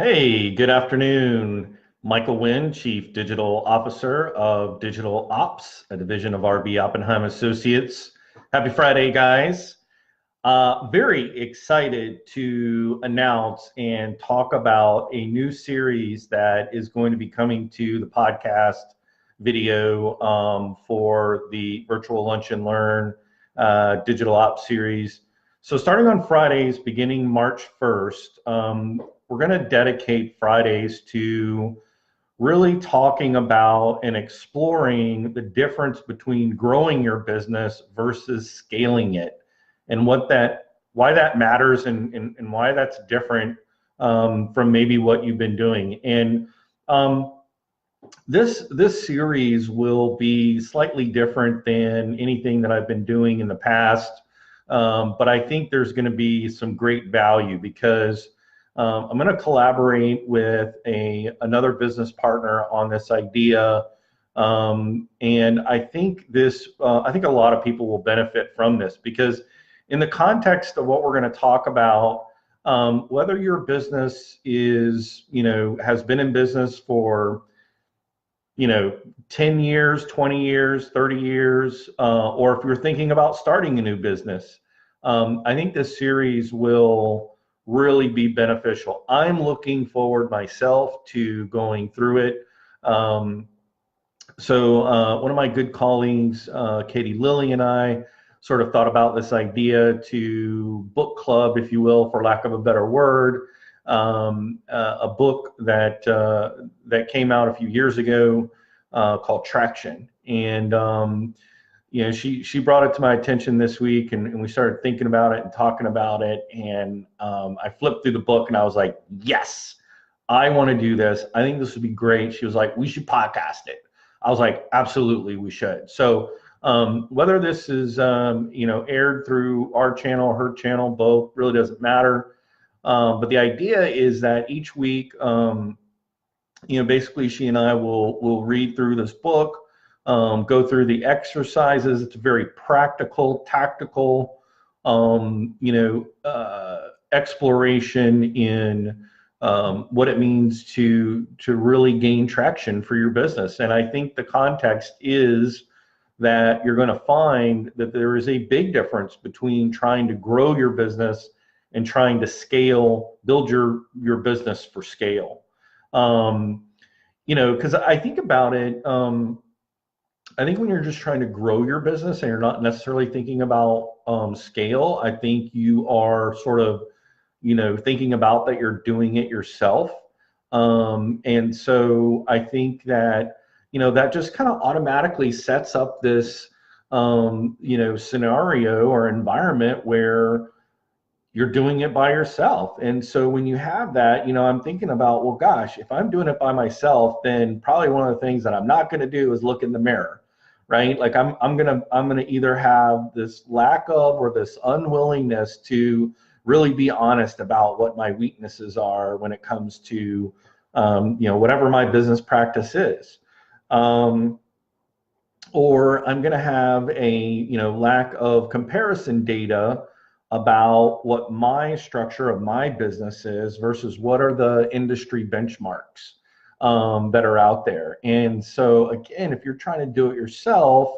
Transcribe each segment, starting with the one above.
Hey, good afternoon. Michael Wynn, Chief Digital Officer of Digital Ops, a division of RB Oppenheim Associates. Happy Friday, guys. Very excited to announce and talk about a new series that is going to be coming to the podcast video for the Virtual Lunch and Learn Digital Ops series. So starting on Fridays, beginning March 1st, we're going to dedicate Fridays to really talking about and exploring the difference between growing your business versus scaling it and why that matters and why that's different from maybe what you've been doing. And this series will be slightly different than anything that I've been doing in the past, but I think there's going to be some great value because I'm going to collaborate with another business partner on this idea, and I think I think a lot of people will benefit from this because, in the context of what we're going to talk about, whether your business has been in business for 10 years, 20 years, 30 years, or if you're thinking about starting a new business, I think this series will really be beneficial. I'm looking forward myself to going through it. One of my good colleagues, Katie Lilly, and I sort of thought about this idea to book club, if you will, for lack of a better word, a book that came out a few years ago called Traction. And she brought it to my attention this week, and we started thinking about it and talking about it. And I flipped through the book, and I was like, yes, I want to do this. I think this would be great. She was like, we should podcast it. I was like, absolutely, we should. So whether this is aired through our channel, her channel, both, really doesn't matter. But the idea is that each week, basically she and I will read through this book, go through the exercises. It's a very practical, tactical, exploration in what it means to really gain traction for your business. And I think the context is that you're going to find that there is a big difference between trying to grow your business and trying to scale, build your business for scale. Because I think about it, I think when you're just trying to grow your business and you're not necessarily thinking about scale, I think you are sort of, thinking about that you're doing it yourself. And so I think that, that just kind of automatically sets up this, scenario or environment where you're doing it by yourself. And so when you have that, I'm thinking about, well, gosh, if I'm doing it by myself, then probably one of the things that I'm not going to do is look in the mirror, right? Like I'm gonna either have this lack of or this unwillingness to really be honest about what my weaknesses are when it comes to, whatever my business practice is. Or I'm going to have a lack of comparison data about what my structure of my business is versus what are the industry benchmarks that are out there. And so again, if you're trying to do it yourself,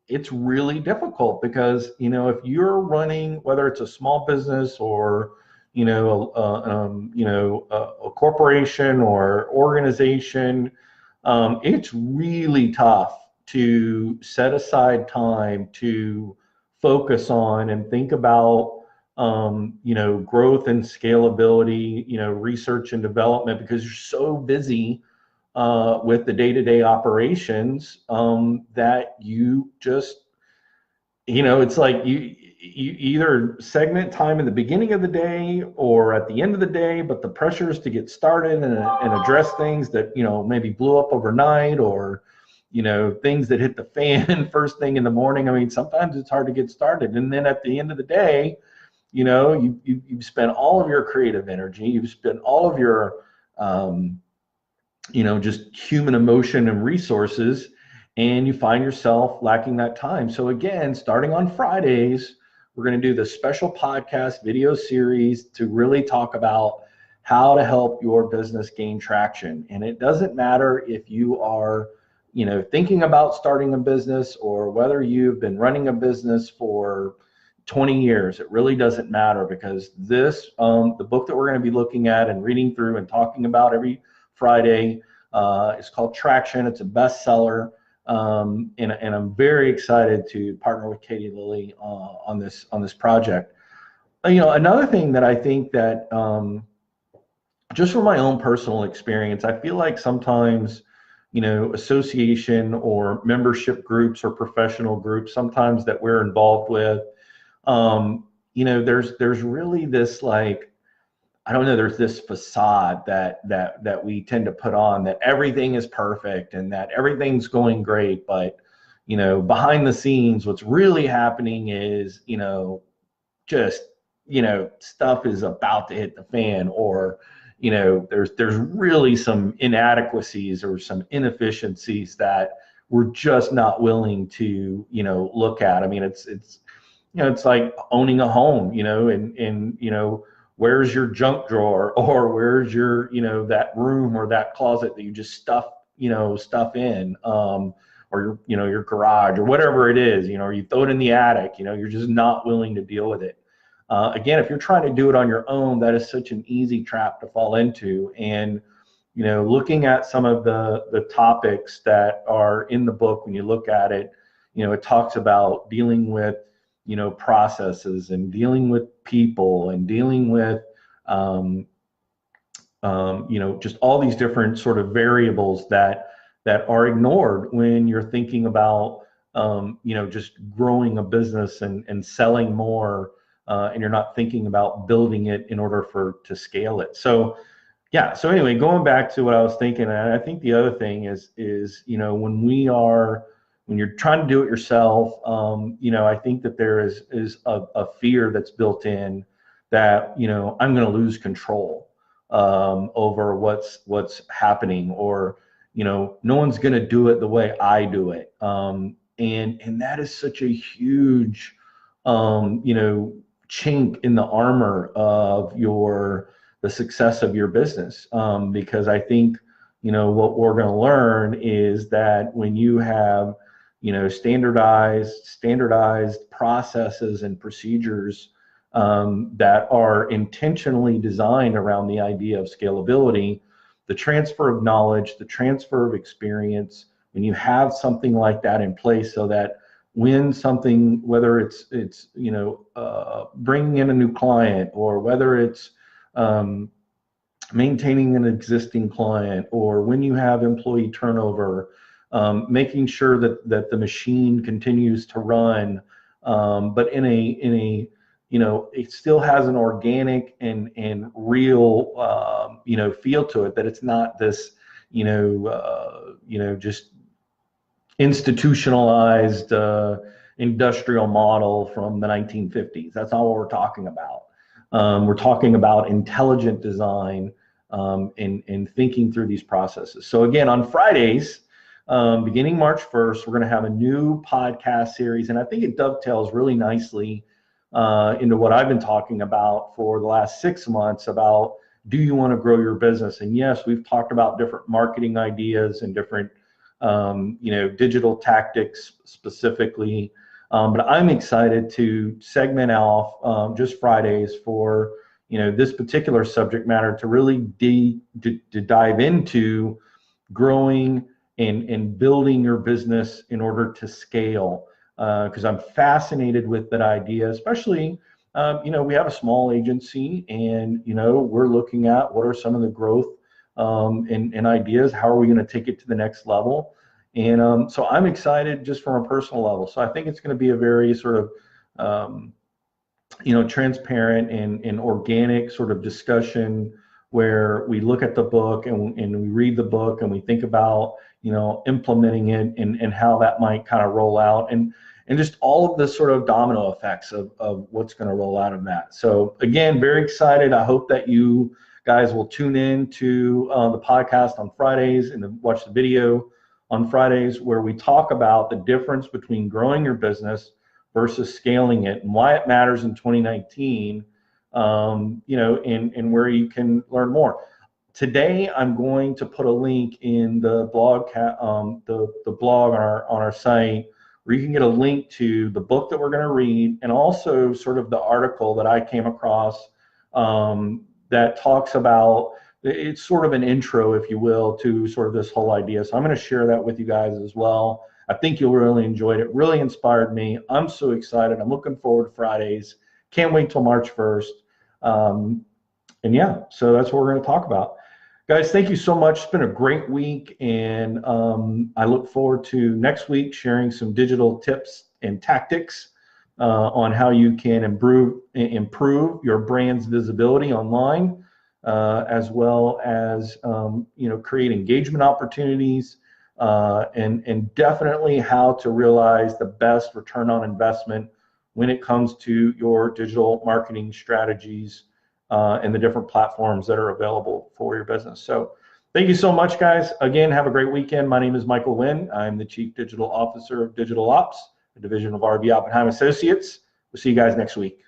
it's really difficult because if you're running, whether it's a small business or a corporation or organization, it's really tough to set aside time to focus on and think about growth and scalability, research and development, because you're so busy with the day-to-day operations that you just, it's like you either segment time in the beginning of the day or at the end of the day, but the pressure is to get started and address things that maybe blew up overnight, or things that hit the fan first thing in the morning. I mean, sometimes it's hard to get started, and then at the end of the day, you've spent all of your creative energy, you've spent all of your just human emotion and resources, and you find yourself lacking that time. So again, starting on Fridays, we're going to do this special podcast video series to really talk about how to help your business gain traction. And it doesn't matter if you are, thinking about starting a business or whether you've been running a business for 20 years. It really doesn't matter, because this, the book that we're going to be looking at and reading through and talking about every Friday is called Traction. It's a bestseller. And I'm very excited to partner with Katie Lilly on this project. Another thing that I think that just from my own personal experience, I feel like sometimes, association or membership groups or professional groups, sometimes that we're involved with, there's really this, like, I don't know, there's this facade that we tend to put on, that everything is perfect and that everything's going great. But, behind the scenes, what's really happening is, just, stuff is about to hit the fan, or, there's really some inadequacies or some inefficiencies that we're just not willing to, look at. I mean, it's like owning a home, and where's your junk drawer, or where's your, that room or that closet that you just stuff in, or your garage or whatever it is, or you throw it in the attic, you're just not willing to deal with it. Again, if you're trying to do it on your own, that is such an easy trap to fall into. And, looking at some of the topics that are in the book, when you look at it, it talks about dealing with, processes, and dealing with people, and dealing with, just all these different sort of variables that are ignored when you're thinking about, just growing a business and selling more, and you're not thinking about building it in order to scale it. So, yeah. So anyway, going back to what I was thinking, and I think the other thing is when you're trying to do it yourself, I think that there is a fear that's built in that, I'm going to lose control over what's happening, or, no one's going to do it the way I do it. And that is such a huge, chink in the armor of the success of your business. Because I think, what we're going to learn is that when you have, standardized processes and procedures that are intentionally designed around the idea of scalability, the transfer of knowledge, the transfer of experience, when you have something like that in place, so that when something, whether it's bringing in a new client, or whether it's maintaining an existing client, or when you have employee turnover, making sure that the machine continues to run, but in a it still has an organic and real feel to it, that it's not this just institutionalized industrial model from the 1950s. That's not what we're talking about. We're talking about intelligent design, and thinking through these processes. So again, on Fridays, beginning March 1st, we're going to have a new podcast series, and I think it dovetails really nicely into what I've been talking about for the last 6 months about, do you want to grow your business? And yes, we've talked about different marketing ideas and different digital tactics specifically, but I'm excited to segment off just Fridays for this particular subject matter, to really to dive into growing and building your business in order to scale, because I'm fascinated with that idea, especially we have a small agency, and we're looking at what are some of the growth and ideas, how are we going to take it to the next level. And so I'm excited just from a personal level. So I think it's going to be a very sort of transparent and organic sort of discussion, where we look at the book and we read the book, and we think about implementing it and how that might kind of roll out, and just all of the sort of domino effects of what's going to roll out of that. So again, very excited. I hope that you guys will tune in to the podcast on Fridays and watch the video on Fridays, where we talk about the difference between growing your business versus scaling it, and why it matters in 2019, and where you can learn more. Today, I'm going to put a link in the blog, the blog on our site, where you can get a link to the book that we're going to read, and also sort of the article that I came across that talks about. It's sort of an intro, if you will, to sort of this whole idea. So I'm going to share that with you guys as well. I think you'll really enjoy it. It really inspired me. I'm so excited. I'm looking forward to Fridays. Can't wait till March 1st. And yeah, so that's what we're going to talk about. Guys, thank you so much. It's been a great week, and I look forward to next week sharing some digital tips and tactics on how you can improve your brand's visibility online, as well as create engagement opportunities, and definitely how to realize the best return on investment when it comes to your digital marketing strategies and the different platforms that are available for your business. So thank you so much, guys. Again, have a great weekend. My name is Michael Wynn. I'm the Chief Digital Officer of Digital Ops, a division of RB Oppenheim Associates. We'll see you guys next week.